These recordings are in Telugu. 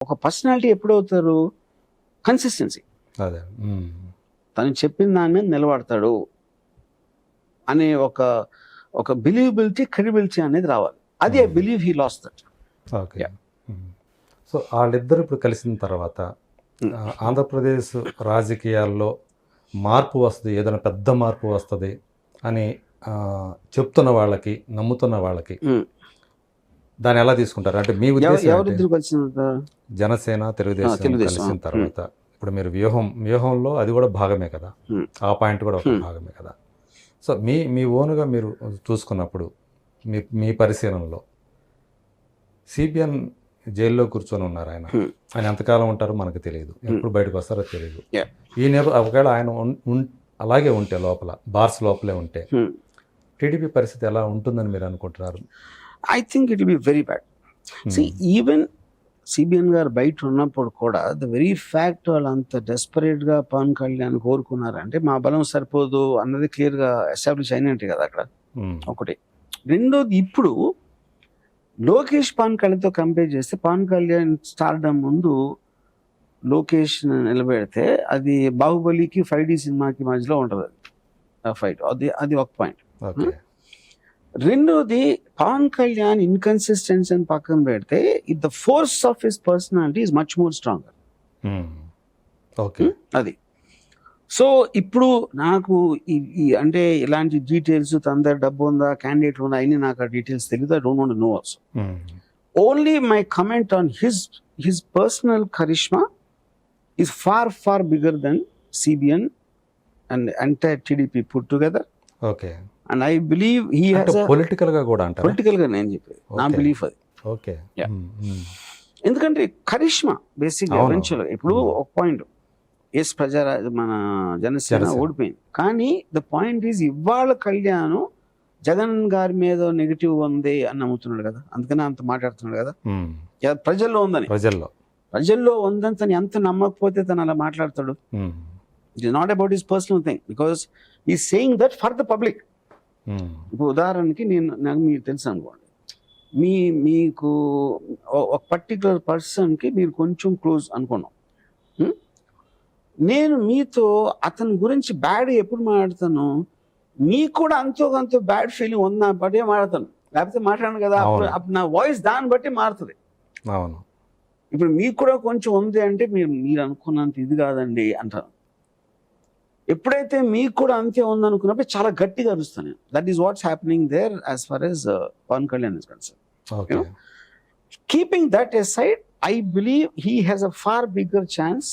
ఒక పర్సనాలిటీ ఎప్పుడవుతారు? కన్సిస్టెన్సీ. అదే. తను చెప్పిన దాని మీద నిలబడతాడు అనే ఒక బిలీవబిలిటీ, క్రెడిబిలిటీ అనేది రావాలి. అది I believe he lost that. Okay. So వాళ్ళిద్దరు ఇప్పుడు కలిసిన తర్వాత ఆంధ్రప్రదేశ్ రాజకీయాల్లో మార్పు వస్తుంది, ఏదైనా పెద్ద మార్పు వస్తుంది అని చెప్తున్న వాళ్ళకి, నమ్ముతున్న వాళ్ళకి దాన్ని ఎలా తీసుకుంటారు? అంటే మీ ఉద్దేశం ఎవరిద్దరు కలిసిన జనసేన తెలుగుదేశం కలిసిన తర్వాత ఇప్పుడు మీరు వ్యూహంలో అది కూడా భాగమే కదా, ఆ పాయింట్ కూడా ఒక భాగమే కదా. సో మీ ఓన్గా మీరు చూసుకున్నప్పుడు మీ పరిశీలనలో సిబిఎన్ జైల్లో కూర్చొని ఉన్నారు. ఆయన ఎంతకాలం ఉంటారో మనకు తెలియదు, ఎప్పుడు బయటకు వస్తారో తెలియదు. ఈ ఒకవేళ ఆయన అలాగే ఉంటే లోపల బార్స్ లోపలే ఉంటే టీడీపీ పరిస్థితి ఎలా ఉంటుందని మీరు అనుకుంటున్నారు? I think it will be very bad. Even CBN గారు బయట ఉన్నప్పుడు కూడా ద వెరీ ఫ్యాక్ట్ వాళ్ళు అంత డెస్పరేట్గా పవన్ కళ్యాణ్ కోరుకున్నారంటే మా బలం సరిపోదు అన్నది క్లియర్గా ఎస్టాబ్లిష్ అయినట్టు కదా అక్కడ. ఒకటి. రెండోది, ఇప్పుడు లోకేష్ పవన్ కళ్యాణ్తో కంపేర్ చేస్తే పవన్ కళ్యాణ్ స్టార్డమ్ ముందు లోకేష్ నిలబెడితే అది బాహుబలికి 5D సినిమాకి మధ్యలో ఉంటుంది ఆ ఫైట్. అది ఒక పాయింట్. రెండోది, పవన్ కళ్యాణ్ ఇన్కన్సిస్టెన్సీ అని పక్కన పెడితే the force of his personality is much more stronger. అది. సో ఇప్పుడు నాకు అంటే ఇలాంటి డీటెయిల్స్, తన దగ్గర డబ్బు ఉందా, క్యాండిడేట్ ఉందా, అయినా నాకు ఆ డీటెయిల్స్ తెలియదు. I don't want to know also. Only my comment on his personal charisma is far bigger than CBN and entire TDP put together. Okay. And I believe he has political గా కూడా అంటారు. పొలిటికల్ గా నేను చెప్పేది నా బిలీఫ్ అది. ఓకే. ఎందుకంటే కరిష్మా బేసిక్ ఎవెన్చువల్. ఇప్పుడు ఒక పాయింట్, ఎస్ మన జనసేన ఓడిపోయింది, కానీ ద పాయింట్ ఈజ్ ఇవాళ కళ్యాణ్ జగన్ గారి మీద నెగిటివ్ ఉంది అని నమ్ముతున్నాడు కదా, అందుకనే అంత మాట్లాడుతున్నాడు కదా. ప్రజల్లో ఉందని, ప్రజల్లో ఉందని తను ఎంత నమ్మకపోతే తను అలా మాట్లాడతాడు. It is not about his personal thing, because is saying that for the public. ఇప్పుడు ఉదాహరణకి నాకు మీరు తెలుసు అనుకోండి, మీకు ఒక పర్టికులర్ పర్సన్కి మీరు కొంచెం క్లోజ్ అనుకున్నాం. నేను మీతో అతని గురించి బ్యాడ్ ఎప్పుడు మాట్లాడతాను, మీకు కూడా అంతో బ్యాడ్ ఫీలింగ్ ఉందా బట్టే మాట్లాడతాను, లేకపోతే మాట్లాడను కదా. అప్పుడు నా వాయిస్ దాన్ని బట్టి మారుతుంది. ఇప్పుడు మీకు కూడా కొంచెం ఉంది అంటే మీరు అనుకున్నంత ఇది కాదండి అంటాను. ఎప్పుడైతే మీకు కూడా అంతే ఉందనుకున్నప్పుడు చాలా గట్టిగా అరుస్తాను. That is what's happening there as far as Pavan Kalyan is concern. Keeping that aside, I believe he has a far bigger chance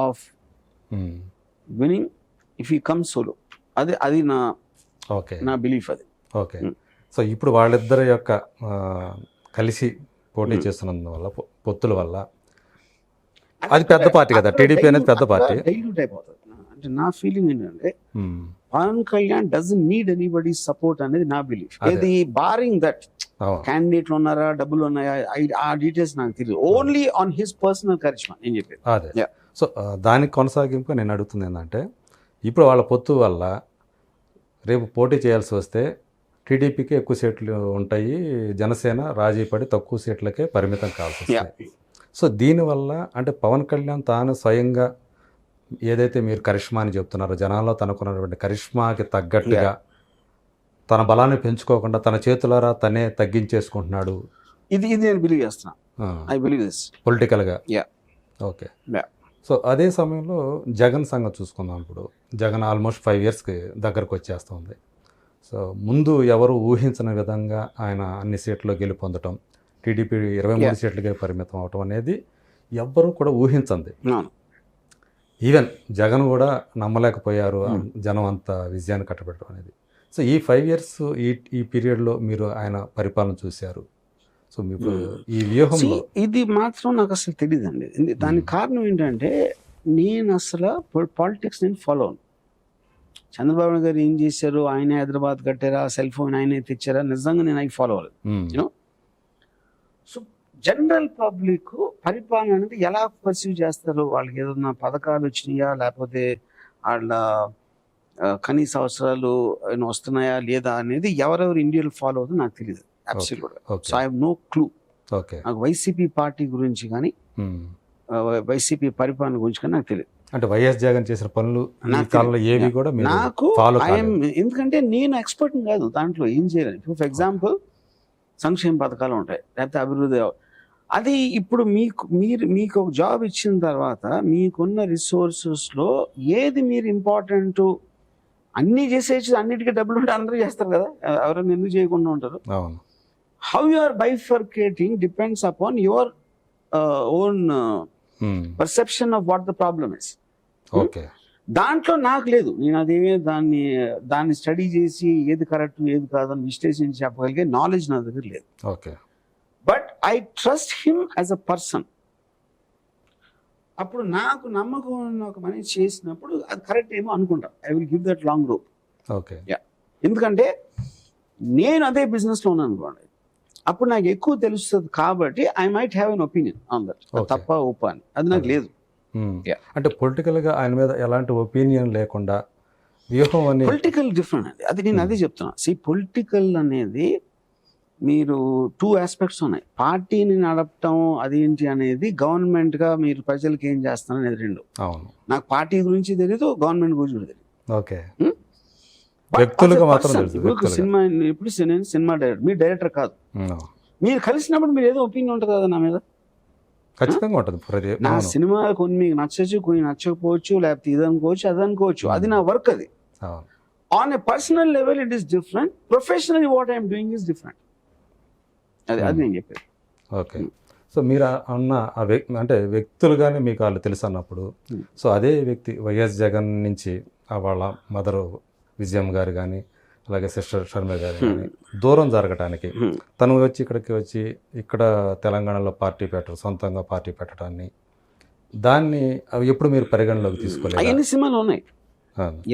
of winning if he comes solo. అది నా బిలీఫ్ అది. ఓకే. సో ఇప్పుడు వాళ్ళిద్దరి యొక్క కలిసి పోటీ చేస్తున్నందువల్ల, పొత్తుల వల్ల, అది పెద్ద పార్టీ కదా టీడీపీ అనేది, పెద్ద పార్టీ డైల్యూట్ అయిపోతుంది. అంటే నా ఫీలింగ్ ఏంటంటే Pawan Kalyan doesn't need anybody support అనేది నా బిలీఫ్. ఇది బారింగ్ దట్ క్యాండిడేట్లు ఉన్నారా, డబ్బులు ఉన్నాయా, ఆ డీటెయిల్స్ నాకు తెలియదు. Only on his personal charisma నేను చెప్పేది అదే. సో దానికి కొనసాగింపుగా నేను అడుగుతుంది ఏంటంటే, ఇప్పుడు వాళ్ళ పొత్తు వల్ల రేపు పోటీ చేయాల్సి వస్తే టీడీపీకి ఎక్కువ సీట్లు ఉంటాయి, జనసేన రాజీ పడి తక్కువ సీట్లకే పరిమితం కావాల్సి వస్తాయి. సో దీనివల్ల అంటే పవన్ కళ్యాణ్ తాను స్వయంగా ఏదైతే మీరు కరిష్మా అని చెప్తున్నారో, జనాల్లో తనకున్నటువంటి కరిష్మాకి తగ్గట్టుగా తన బలాన్ని పెంచుకోకుండా తన చేతులారా తనే తగ్గించేసుకుంటున్నాడు. ఇది నేను బిలీవ్ చేస్తున్నా. ఐ బిలీవ్ దిస్ పొలిటికల్గా. ఓకే. సో అదే సమయంలో జగన్ సంగతి చూసుకుందాం. ఇప్పుడు జగన్ ఆల్మోస్ట్ 5 yearsకి దగ్గరకు వచ్చేస్తుంది. సో ముందు ఎవరు ఊహించిన విధంగా ఆయన అన్ని సీట్లు గెలుపొందటం, టీడీపీ 23 సీట్లకే పరిమితం అవటం అనేది ఎవ్వరూ కూడా ఊహించండి. ఈవెన్ జగన్ కూడా నమ్మలేకపోయారు జనం అంత విజయాన్ని కట్టబెట్టడం అనేది. సో ఈ 5 years ఈ పీరియడ్లో మీరు ఆయన పరిపాలన చూశారు. సో మీకు ఈ వ్యూహంలో ఇది మాత్రం నాకు అసలు తెలియదండి. దానికి కారణం ఏంటంటే నేను అసలు పాలిటిక్స్ నేను ఫాలో అవును. చంద్రబాబు నాయుడు గారు ఏం చేశారు, ఆయన హైదరాబాద్ కట్టారా, సెల్ ఫోన్ ఆయనే తెచ్చారా, నిజంగా నేను అవి ఫాలో అవ్వలేదు. యూనో, సో జనరల్ పబ్లిక్ పరిపాలన అనేది ఎలా పర్సీవ్ చేస్తారు, వాళ్ళకి ఏదన్నా పథకాలు వచ్చినాయా, లేకపోతే వాళ్ళ కనీస అవసరాలు వస్తున్నాయా లేదా అనేది ఎవరెవరు ఇండియాలో ఫాలో అవుతుందో నాకు తెలియదు. అబ్సల్యూట్గా. So I have no clue. Okay. నాకు వైసీపీ పార్టీ గురించి కానీ వైసీపీ పరిపాలన గురించి కానీ నాకు తెలియదు. అంటే వైఎస్ జగన్ చేసిన పనులు ఏవి కూడా నాకు ఎందుకంటే నేను ఎక్స్పర్ట్ కాదు దాంట్లో, ఏం చేయాలి. ఫర్ ఎగ్జాంపుల్ సంక్షేమ పథకాలు ఉంటాయి, లేకపోతే అభివృద్ధి. అది ఇప్పుడు మీకు ఒక జాబ్ ఇచ్చిన తర్వాత మీకున్న రిసోర్సెస్లో ఏది మీరు ఇంపార్టెంట్ అన్నీ చేసేసి అన్నిటికీ డబ్బులు ఉంటే అందరూ చేస్తారు కదా, ఎవరైనా ఎందుకు చేయకుండా ఉంటారు. How you are bifurcating depends upon your own perception of what the problem is. దాంట్లో నాకు లేదు, నేను అదేమే దాన్ని స్టడీ చేసి ఏది కరెక్ట్ ఏది కాదని విశ్లేషించి చెప్పగలిగే నాలెడ్జ్ నా దగ్గర లేదు. But I trust him as a person. అప్పుడు నాకు నమ్మకం ఉన్న ఒక మనిషి చేసినప్పుడు అది కరెక్ట్ ఏమో అనుకుంటా. I will give that long rope. ఎందుకంటే నేను అదే బిజినెస్లో ఉన్నాను అనుకోండి, అప్పుడు నాకు ఎక్కువ తెలుస్తుంది కాబట్టి I might have an opinion on that. తప్ప ఒప్ప అని అది నాకు లేదు. అంటే పొలిటికల్గా ఆయన మీద ఎలాంటి ఒపీనియన్ లేకుండా వ్యూహం అని పొలిటికల్ డిఫరెంట్ అండి. అది నేను అదే చెప్తున్నా. పొలిటికల్ అనేది మీరు 2 ఆస్పెక్ట్స్ ఉన్నాయి. పార్టీని నడపటం అదేంటి అనేది, గవర్నమెంట్ గా మీరు ప్రజలకు ఏం చేస్తున్నారు అనేది 2. నాకు పార్టీ గురించి తెలియదు, గవర్నమెంట్ గురించి కూడా తెలియదు. వ్యక్తులుగా మాత్రం సినిమా ఇప్పుడు నేను సినిమా డైరెక్టర్, మీరు డైరెక్టర్ కాదు. మీరు కలిసినప్పుడు మీరు ఏదో ఒపీనియన్ ఉంటుంది కదా నా మీద, ఖచ్చితంగా ఉంటుంది. నా సినిమా కొన్ని మీకు నచ్చచ్చు, కొన్ని నచ్చకపోవచ్చు, లేకపోతే ఇది అనుకోవచ్చు అది అనుకోవచ్చు, అది నా వర్క్. అది on a personal level it is different, professionally what I'm doing is different. అది నేను చెప్పేది. ఓకే. సో మీరు అన్న అంటే వ్యక్తులుగానే మీకు వాళ్ళు తెలుసు అన్నప్పుడు, సో అదే వ్యక్తి వైఎస్ జగన్ నుంచి వాళ్ళ మదర్ విజయమ్మ గారు కానీ, అలాగే సిస్టర్ షర్మిల గారు కానీ దూరం జరగటానికి, తను ఇక్కడికి వచ్చి ఇక్కడ తెలంగాణలో పార్టీ పెట్టడం, సొంతంగా పార్టీ పెట్టడాన్ని, దాన్ని ఎప్పుడు మీరు పరిగణలోకి తీసుకోలేదు? ఎన్ని సినిమాలు ఉన్నాయి,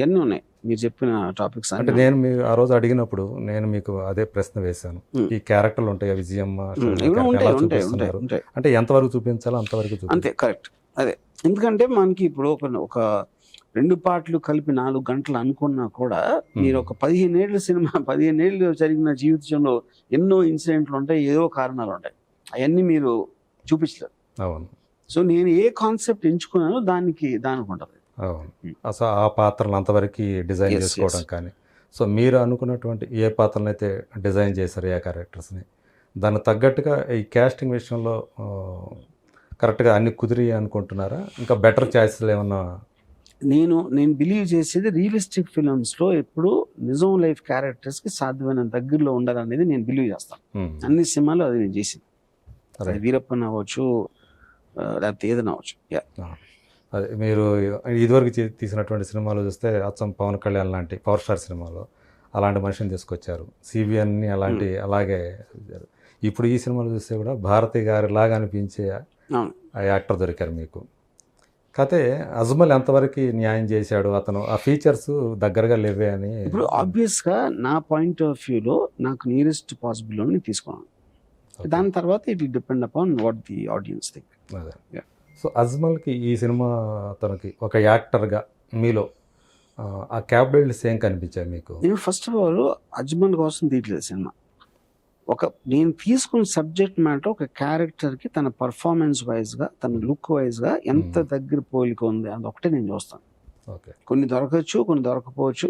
ఎన్ని ఉన్నాయి మీరు చెప్పిన టాపిక్స్. అంటే నేను ఆ రోజు అడిగినప్పుడు నేను మీకు అదే ప్రశ్న వేశాను, ఈ క్యారెక్టర్లు ఉంటాయి విజయమ్మ చూపిస్తున్నారు అంటే ఎంతవరకు చూపించాలో అంతవరకు. అంతే, కరెక్ట్. అదే, ఎందుకంటే మనకి ఇప్పుడు ఒక 2 పార్ట్లు కలిపి 4 గంటలు అనుకున్నా కూడా మీరు ఒక 15 ఏళ్ళ సినిమా, 15 ఏళ్ళు జరిగిన జీవితంలో ఎన్నో ఇన్సిడెంట్లు ఉంటాయి, ఏదో కారణాలు ఉంటాయి, అవన్నీ మీరు చూపించలేరు. అవును. సో నేను ఏ కాన్సెప్ట్ ఎంచుకున్నానో దానికి ఉంటుంది. అవును. అసలు ఆ పాత్రలు అంతవరకు డిజైన్ చేసుకోవడం కానీ, సో మీరు అనుకున్నటువంటి ఏ పాత్రలను అయితే డిజైన్ చేశారు, ఏ క్యారెక్టర్స్ని, దానికి తగ్గట్టుగా ఈ క్యాస్టింగ్ విషయంలో కరెక్ట్గా అన్ని కుదిరి అనుకుంటున్నారా? ఇంకా బెటర్ చాయిస్లు ఏమన్నా? నేను బిలీవ్ చేసేది రియలిస్టిక్ ఫిల్మ్స్లో ఎప్పుడు నిజం లైఫ్ క్యారెక్టర్స్కి సాధ్యమైన దగ్గరలో ఉండాలనేది నేను బిలీవ్ చేస్తాను. అన్ని సినిమాలు అది నేను చేసింది. వీరప్పన్ అవ్వచ్చు, లేకపోతే ఏదైనా అవ్వచ్చు. అదే మీరు ఇదివరకు తీసినటువంటి సినిమాలు చూస్తే అచ్చం పవన్ కళ్యాణ్ లాంటి పవర్ స్టార్ సినిమాలో అలాంటి మనిషిని తీసుకొచ్చారు, సిబిఎన్ని అలాంటి, అలాగే ఇప్పుడు ఈ సినిమాలు చూస్తే కూడా భారతి గారి లాగా అనిపించే ఆ యాక్టర్ దొరికారు మీకు. కాకపోతే అజ్మల్ ఎంతవరకు న్యాయం చేశాడు, అతను ఆ ఫీచర్స్ దగ్గరగా లేవే అని. ఇప్పుడు ఆబ్వియస్గా నా పాయింట్ ఆఫ్ వ్యూలో నాకు నియరెస్ట్ పాసిబుల్ అని తీసుకున్నాను. దాని తర్వాత it will depend upon what the audience think. అదే. సో అజ్మల్కి ఈ సినిమా తనకి ఒక యాక్టర్గా మీలో ఆ క్యాపబిలిటీస్ ఏం కనిపించాయి మీకు? నేను ఫస్ట్ ఆఫ్ ఆల్ అజ్మల్ కోసం తీయట్లేదు సినిమా. నేను తీసుకున్న సబ్జెక్ట్ మ్యాటర్ ఒక క్యారెక్టర్కి తన పర్ఫార్మెన్స్ వైజ్గా, తన లుక్ వైజ్గా ఎంత దగ్గర పోలిక ఉంది అది ఒకటే నేను చూస్తాను. కొన్ని దొరకచ్చు, కొన్ని దొరకపోవచ్చు.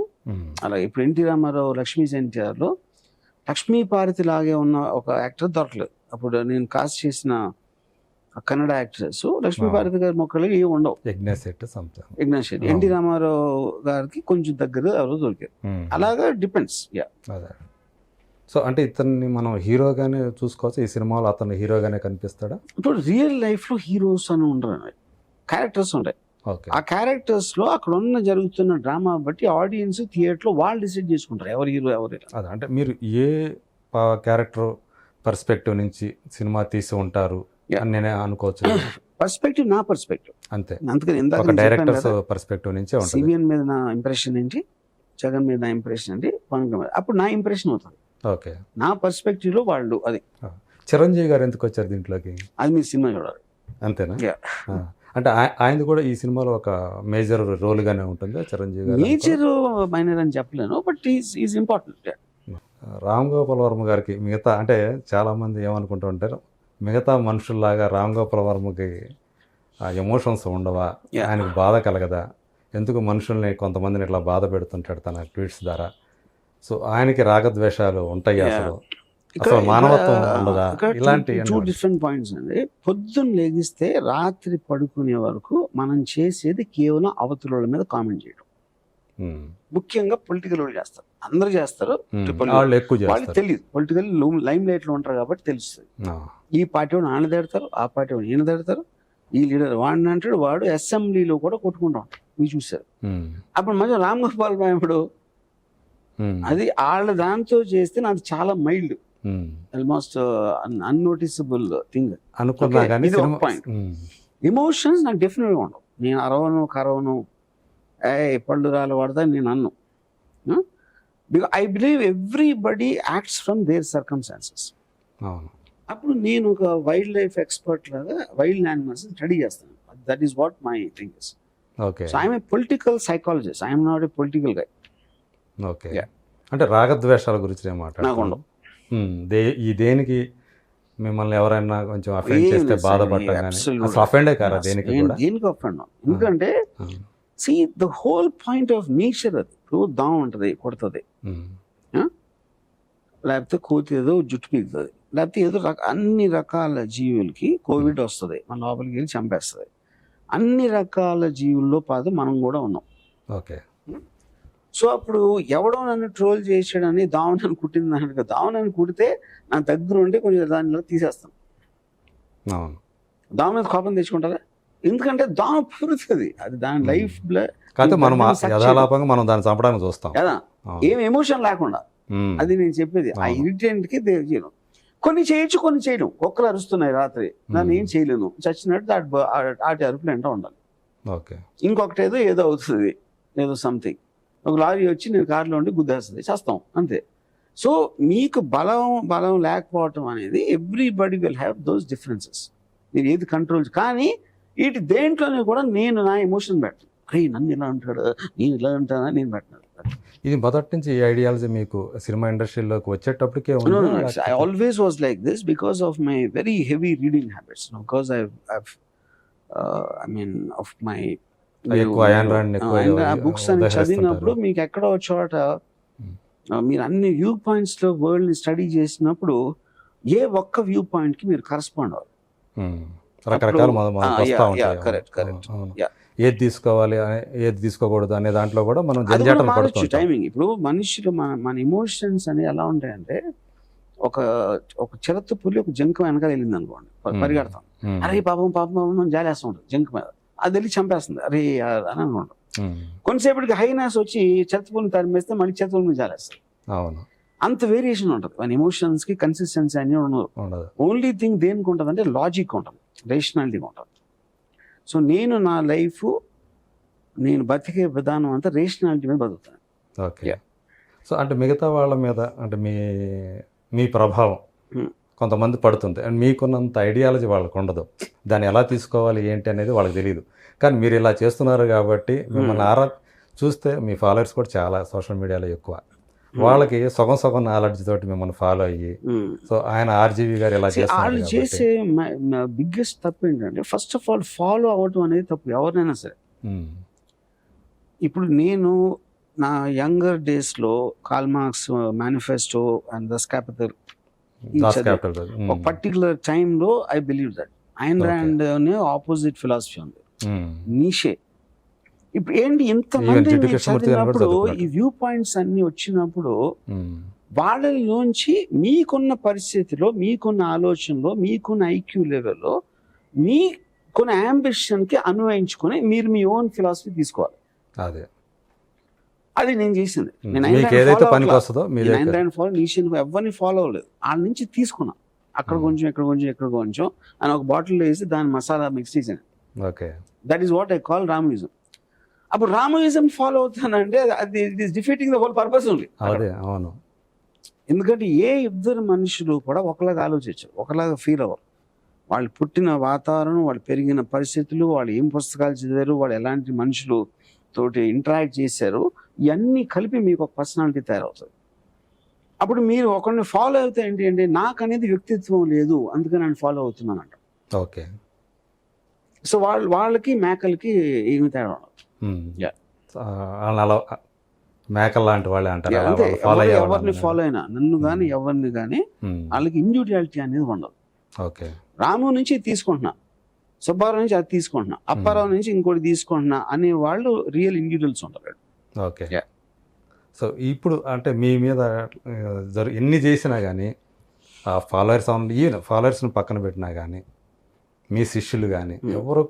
అలా ఇప్పుడు ఎన్టీ రామారావు లక్ష్మీ ఎన్టీఆర్లో లక్ష్మీ పార్వతి లాగే ఉన్న ఒక యాక్టర్ దొరకలేదు. అప్పుడు నేను కాస్ట్ చేసిన కన్నడ యాక్ట్రెస్ లక్ష్మీ పార్వతి గారి మొక్కలు ఏమి ఉండవు. యజ్ఞేష్ శెట్టి, ఎన్టీ రామారావు గారికి కొంచెం దగ్గర ఎవరు దొరికారు. అలాగా డిపెండ్స్. సో అంటే ఇతన్ని మనం హీరోగానే చూసుకోవచ్చు, ఈ సినిమాలో అతను హీరోగానే కనిపిస్తాడా? ఇప్పుడు రియల్ లైఫ్లో హీరోస్ అని ఉండరు, క్యారెక్టర్స్ ఉంటాయి. ఆ క్యారెక్టర్స్లో అక్కడ ఉన్న జరుగుతున్న డ్రామా బట్టి ఆడియన్స్ థియేటర్లో వాళ్ళు డిసైడ్ చేసుకుంటారు ఎవరు హీరో ఎవరు. అదే, అంటే మీరు ఏ క్యారెక్టర్ పర్స్పెక్టివ్ నుంచి సినిమా తీసి ఉంటారు అని నేనే అనుకోవచ్చు. పర్స్పెక్టివ్ నా పర్స్పెక్టివ్ అంతే. అందుకని ఇందాక డైరెక్టర్స్ పర్స్పెక్టివ్ నుంచే ఉంటుంది. సిబిఎన్ మీద నా ఇంప్రెషన్ ఏంటి, జగన్ మీద నా ఇంప్రెషన్ ఏంటి, పవన్ కళ్యాణ్ అప్పుడు నా ఇంప్రెషన్ అవుతుంది. ఓకే, నా పర్స్పెక్టివ్లో వాళ్ళు. అది చిరంజీవి గారు ఎందుకు వచ్చారు దీంట్లోకి? అది మీరు సినిమా చూడాలి. అంతేనా? అంటే ఆయనది కూడా ఈ సినిమాలో ఒక మేజర్ రోల్ గానే ఉంటుంది చిరంజీవి గారు. మేజర్ మైనర్ అని చెప్పలేను, but is important. Ram Gopal Varma గారికి మిగతా అంటే చాలా మంది ఏమనుకుంటూ ఉంటారు, మిగతా మనుషుల్లాగా రామ్ గోపాల్ వర్మకి ఆ ఎమోషన్స్ ఉండవా, ఆయనకు బాధ కలగదా, ఎందుకు మనుషుల్ని కొంతమందిని ఇట్లా బాధ పెడుతుంటాడు తన ట్వీట్స్ ద్వారా. సో ఆయనకి రాగద్వేషాలు ఉంటాయి, అసలు మానవత్వం ఉండదా, ఇలాంటి 2 డిఫరెంట్ పాయింట్స్ అండి. పొద్దున్న లేగిస్తే రాత్రి పడుకునే వరకు మనం చేసేది కేవలం అవతల మీద కామెంట్ చేయడం. ముఖ్యంగా పొలిటికల్ వాళ్ళు చేస్తారు, అందరూ చేస్తారు, వాళ్ళు ఎక్కువ వాళ్ళు చేస్తారు. తెలియదు. పొలిటికల్ లైమ్ లైట్ లో ఉంటారు కాబట్టి తెలుస్తుంది. ఈ పార్టీ వాడు ఆయన తిడతారు, ఆ పార్టీ వాడు ఈయన తిడతారు, ఈ లీడర్ వాడిని అంటాడు, వాడు అసెంబ్లీలో కూడా కొట్టుకుంటా ఉంటాడు. మీరు చూసారు. అప్పుడు మధ్య రామ్ గోపాల్ ఇప్పుడు అది వాళ్ళ దాంతో చేస్తే నాకు చాలా మైల్డ్, ఆల్మోస్ట్ అన్నోటిసబుల్ థింగ్ అనుకున్నా కానీ పాయింట్. ఎమోషన్స్ నాకు డెఫినెట్గా ఉండవు. నేను అరవను కరవను, పళ్ళు రాలు వాడతా నేను అన్ను. Because I believe everybody acts from their circumstances. అప్పుడు నేను ఒక వైల్డ్ లైఫ్ ఎక్స్పర్ట్ లాగా వైల్డ్ యానిమల్స్ స్టడీ చేస్తాను. That is what my thing is. So I'm a political psychologist, I'm not a political guy. Okay, అంటే రాగద్వేషాల గురించి నాకు ఉండవు. ఈ దేనికి మిమ్మల్ని ఎవరైనా కొంచెం అఫెండ్ చేస్తే బాధపడటం కానీ అసలు అఫెండే కారా దేనికి కూడా? దేనికి అఫెండ్? ఎందుకంటే see the whole point of nature అది. ఇప్పుడు దాం ఉంటుంది, కొడుతుంది, లేకపోతే కోతి ఏదో జుట్టు పీకుతుంది, లేకపోతే ఏదో అన్ని రకాల జీవులకి కోవిడ్ వస్తుంది, మన లోపలికి వెళ్ళి చంపేస్తుంది. అన్ని రకాల జీవుల్లో పాటు మనం కూడా ఉన్నాం. ఓకే. సో అప్పుడు ఎవడో నన్ను ట్రోల్ చేసాడని దావనని కుట్టింది అన్నట్టుగా, దావనని కుడితే నా దగ్గర ఉంటే కొంచెం దానిలో తీసేస్తాను. దావ మీద కోపం తెచ్చుకుంటారా? ఎందుకంటే దావ పూరుతుంది, అది దాని లైఫ్ మనం యథాలాపంగా మనం దాన్ని చంపడానికి చూస్తాం కదా, ఏం ఎమోషన్ లేకుండా. అది నేను చెప్పేది. ఆ ఇరిటెంట్ కి చేయను. కొన్ని చేయొచ్చు, కొన్ని చేయడం. కుక్కలు అరుస్తున్నాయి రాత్రి, దాన్ని ఏం చేయలేను, చచ్చినట్టు ఆటి అరుపులు ఎంట ఉండాలి. ఇంకొకటి ఏదో అవుతుంది, ఏదో సంథింగ్, ఒక లారీ వచ్చి నేను కారులో ఉండి గుద్దేస్తుంది, చేస్తాం అంతే. సో మీకు బలం లేకపోవటం అనేది everybody will have those differences. మీరు ఏది కంట్రోల్, కానీ వీటి దేంట్లోనే కూడా నేను నా ఎమోషన్ పెట్టను. అరే నన్ను ఇలా అంటాడు, నేను ఇలా అంటానా, నేను పెట్టను. ఇది మొదటి నుంచి ఈ ఐడియాలజీ మీకు సినిమా ఇండస్ట్రీలోకి వచ్చేటప్పటికే I always was like this because of my very heavy reading habits. Because of my books అని చదివినప్పుడు మీకు ఎక్కడో చోట మీరు అన్ని వ్యూ పాయింట్స్ లో వరల్డ్ ని స్టడీ చేసినప్పుడు ఏ ఒక్క వ్యూ పాయింట్ కి మీరు కరెస్పాండ్ అవ్వాలి. ఏది తీసుకోవాలి, ఏది తీసుకోకూడదు అనే దాంట్లో కూడా మనం జంజాటం పడుతుంది. టైమింగ్ ఇప్పుడు మనుషులు మన ఎమోషన్స్ అనేవి ఎలా ఉంటాయంటే, ఒక చిరత పులి ఒక జంక వెనకాల వెళ్ళింది అనుకోండి, పరిగెడతాం, అరే పాపం మనం జాలేస్తూ ఉంటుంది జంక మీద, అది వెళ్ళి చంపేస్తుంది, అరే అని అనుకుంటాం. కొంతసేపటికి హైనెస్ వచ్చి చిరతపులిని తరిమేస్తే మళ్ళీ చిరతపులిని జాలేస్తుంది. అవును, అంత వేరియేషన్ ఉంటుంది మన ఎమోషన్స్ కి. కన్సిస్టెన్సీ అని ఉండదు. ఓన్లీ థింగ్ దేనికి ఉంటుంది అంటే లాజిక్ ఉంటుంది, రేషనాలిటీగా ఉంటుంది. సో నేను నా లైఫ్, నేను బతికే విధానం అంతా రేషనాలిటీ మీద బతుకుతాను. ఓకే. సో అంటే మిగతా వాళ్ళ మీద అంటే మీ ప్రభావం కొంతమంది పడుతుంది, అండ్ మీకున్నంత ఐడియాలజీ వాళ్ళకు ఉండదు. దాన్ని ఎలా తీసుకోవాలి ఏంటి అనేది వాళ్ళకి తెలియదు. కానీ మీరు ఇలా చేస్తున్నారు కాబట్టి మిమ్మల్ని చూస్తే మీ ఫాలోవర్స్ కూడా చాలా సోషల్ మీడియాలో ఎక్కువ. వాళ్ళకి సగం నాలెడ్జ్ తోటి మిమ్మల్ని ఫాలో అయ్యి, సో ఆయన ఆర్జీవి గారు ఇలా వాళ్ళు చేసే బిగ్గెస్ట్ తప్పు ఏంటంటే, ఫస్ట్ ఆఫ్ ఆల్ ఫాలో అవ్వటం అనేది తప్పు ఎవరినైనా సరే. ఇప్పుడు నేను నా యంగర్ డేస్ లో Karl Marx manifesto and Das Capital ఒక పర్టికులర్ టైంలో I believe that Ayn Rand అనే ఆపోజిట్ ఫిలాసఫీ ఉంది, నీషే. ఇప్పుడు ఏంటి ఇంతమంది చదివినప్పుడు ఈ వ్యూ పాయింట్స్ అన్ని వచ్చినప్పుడు వాళ్ళలోంచి మీకున్న పరిస్థితిలో, మీకున్న ఆలోచనలో, మీకున్న ఐక్యూ లెవెల్లో, మీకున్న అంబిషన్ కి అన్వయించుకొని మీరు మీ ఓన్ ఫిలాసఫీ తీసుకోవాలి. అది నేను చేసింది. ఎవరిని ఫాలో అవ్వలేదు, వాళ్ళ నుంచి తీసుకున్నా. అక్కడ కొంచెం ఇక్కడ కొంచెం ఇక్కడ కొంచెం అని ఒక బాటిల్ వేసి దాని మసాలా మిక్స్ చేశాను. That is what I call Ramaism. అప్పుడు రామయిజం ఫాలో అవుతానంటే అది it is defeating the whole purpose ఉంది. ఎందుకంటే ఏ ఇద్దరు మనుషులు కూడా ఒకలాగా ఆలోచించరు, ఒకలాగా ఫీల్ అవ్వరు. వాళ్ళు పుట్టిన వాతావరణం, వాళ్ళు పెరిగిన పరిస్థితులు, వాళ్ళు ఏం పుస్తకాలు చదివారు, వాళ్ళు ఎలాంటి మనుషులు తోటి ఇంటరాక్ట్ చేశారు, ఇవన్నీ కలిపి మీకు ఒక పర్సనాలిటీ తయారవుతుంది. అప్పుడు మీరు ఒకరిని ఫాలో అవుతే ఏంటి అంటే నాకు అనేది వ్యక్తిత్వం లేదు అందుకని నేను ఫాలో అవుతున్నానంట. ఓకే. సో వాళ్ళకి మేకలకి ఏమి తేడా ఉండదు. Yeah. అలా మేకల్ లాంటి వాళ్ళే అంటారు. అంతే, ఎవరిని ఫాలో అయినా నన్ను కానీ ఎవరిని కానీ వాళ్ళకి ఇండివిజువాలిటీ అనేది ఉండదు. ఓకే. రాము నుంచి తీసుకుంటున్నా, సుబ్బారావు నుంచి అది తీసుకుంటున్నా, అప్పారావు నుంచి ఇంకోటి తీసుకుంటున్నా అనే వాళ్ళు రియల్ ఇండివిజువల్స్ ఉంటారు. ఓకే. సో ఇప్పుడు అంటే మీ మీద ఎన్ని చేసినా కానీ ఫాలోవర్స్ ఈవెన్ ఫాలోవర్స్ని పక్కన పెట్టినా కానీ మీ శిష్యులు కానీ ఎవరు